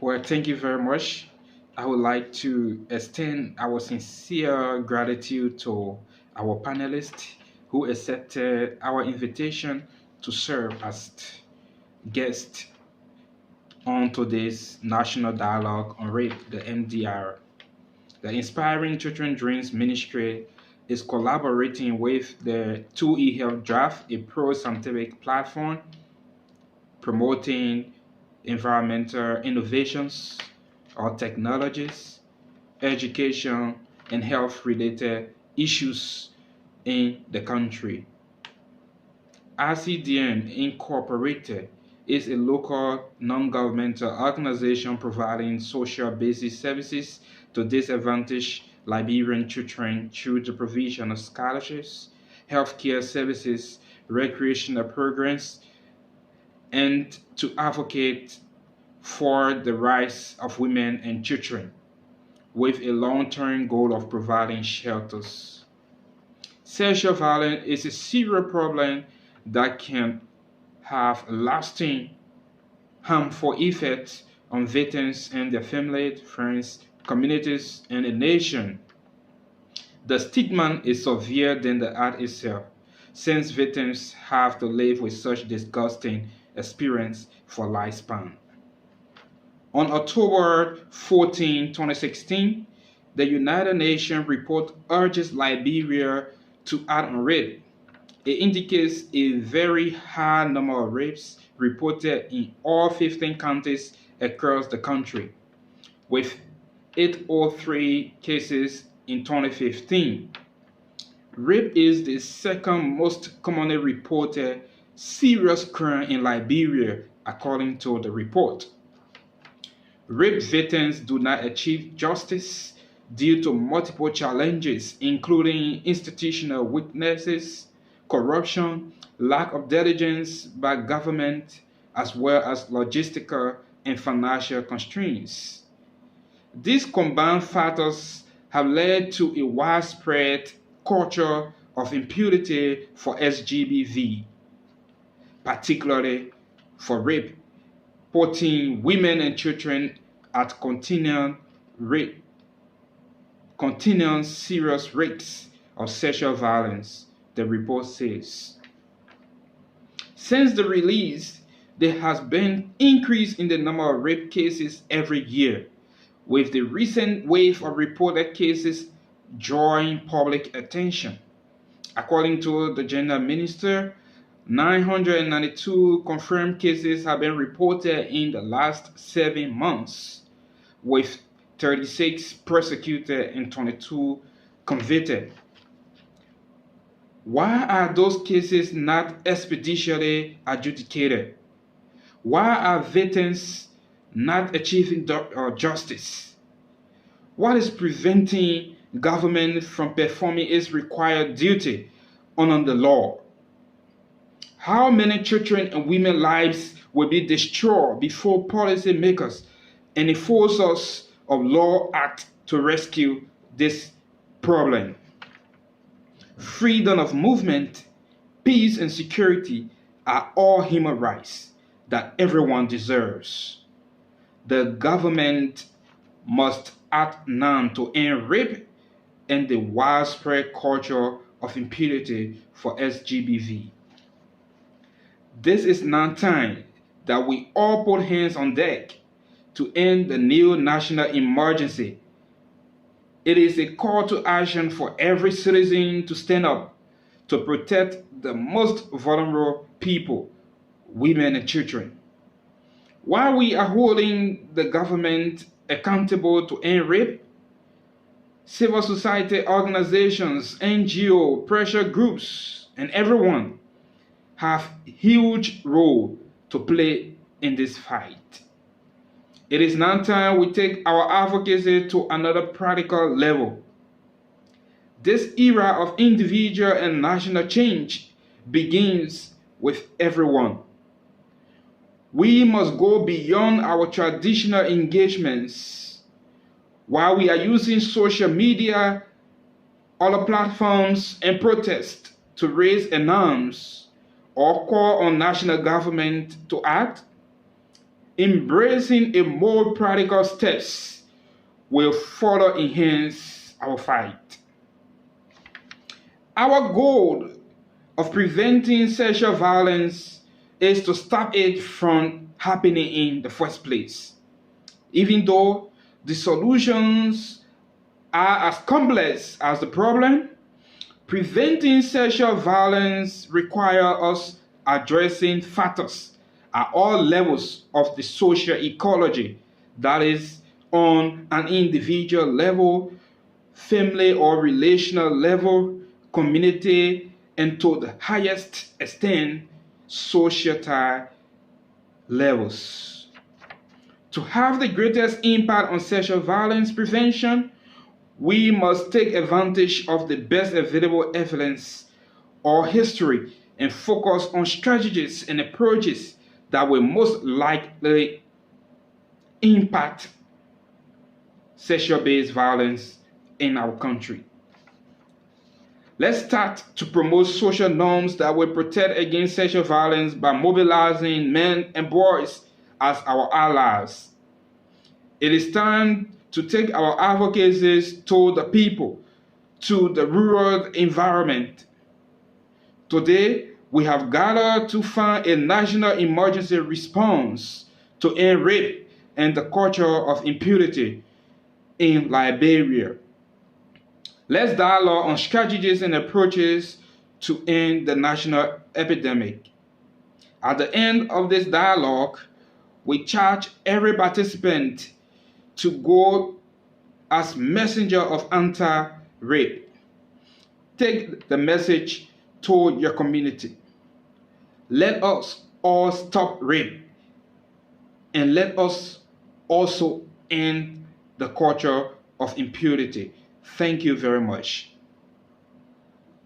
Well, thank you very much. I would like to extend our sincere gratitude to our panelists who accepted our invitation to serve as guests on today's National Dialogue on Rape, the NDR. The Inspiring Children Dreams Ministry is collaborating with the 2E Health Draft, a pro-scientific platform promoting environmental innovations or technologies, education, and health related issues in the country. ICDM Incorporated is a local non-governmental organization providing social basic services to disadvantaged Liberian children through the provision of scholarships, healthcare services, recreational programs, and to advocate for the rights of women and children with a long-term goal of providing shelters. Sexual violence is a serious problem that can have lasting harmful effects on victims and their families, friends, communities, and a nation. The stigma is severe than the act itself, since victims have to live with such disgusting experience for lifespan. On October 14, 2016, the United Nations report urges Liberia to act on rape. It indicates a very high number of rapes reported in all 15 counties across the country, with 803 cases in 2015. Rape is the second most commonly reported serious crime in Liberia, according to the report. Rape victims do not achieve justice due to multiple challenges, including institutional weaknesses, corruption, lack of diligence by government, as well as logistical and financial constraints. These combined factors have led to a widespread culture of impunity for SGBV, particularly for rape, putting women and children at continuing serious rates of sexual violence, the report says. Since the release, there has been increase in the number of rape cases every year, with the recent wave of reported cases drawing public attention. According to the gender minister, 992 confirmed cases have been reported in the last 7 months, with 36 prosecuted and 22 convicted. Why are those cases not expeditiously adjudicated? Why are victims not achieving justice? What is preventing government from performing its required duty under the law? How many children and women's lives will be destroyed before policymakers and enforcers of law act to rescue this problem? Freedom of movement, peace, and security are all human rights that everyone deserves. The government must act now to end rape and the widespread culture of impunity for SGBV. This is now time that we all put hands on deck to end the new national emergency. It is a call to action for every citizen to stand up to protect the most vulnerable people, women and children. While we are holding the government accountable to end rape, civil society organizations, NGO, pressure groups, and everyone have a huge role to play in this fight. It is now time we take our advocacy to another practical level. This era of individual and national change begins with everyone. We must go beyond our traditional engagements. While we are using social media, other platforms, and protests to raise alarms or call on national government to act, Embracing a more practical steps will further enhance our fight. Our goal of preventing sexual violence is to stop it from happening in the first place. Even though the solutions are as complex as the problem, preventing sexual violence requires us addressing factors at all levels of the social ecology, that is, on an individual level, family or relational level, community, and to the highest extent, societal levels. To have the greatest impact on sexual violence prevention, we must take advantage of the best available evidence or history and focus on strategies and approaches that will most likely impact sexual-based violence in our country. Let's start to promote social norms that will protect against sexual violence by mobilizing men and boys as our allies. It is time to take our advocacies to the people, to the rural environment. Today, we have gathered to fund a national emergency response to end rape and the culture of impunity in Liberia. Let's dialogue on strategies and approaches to end the national epidemic. At the end of this dialogue, we charge every participant to go as messenger of anti-rape. Take the message to your community. Let us all stop rape, and let us also end the culture of impunity. Thank you very much.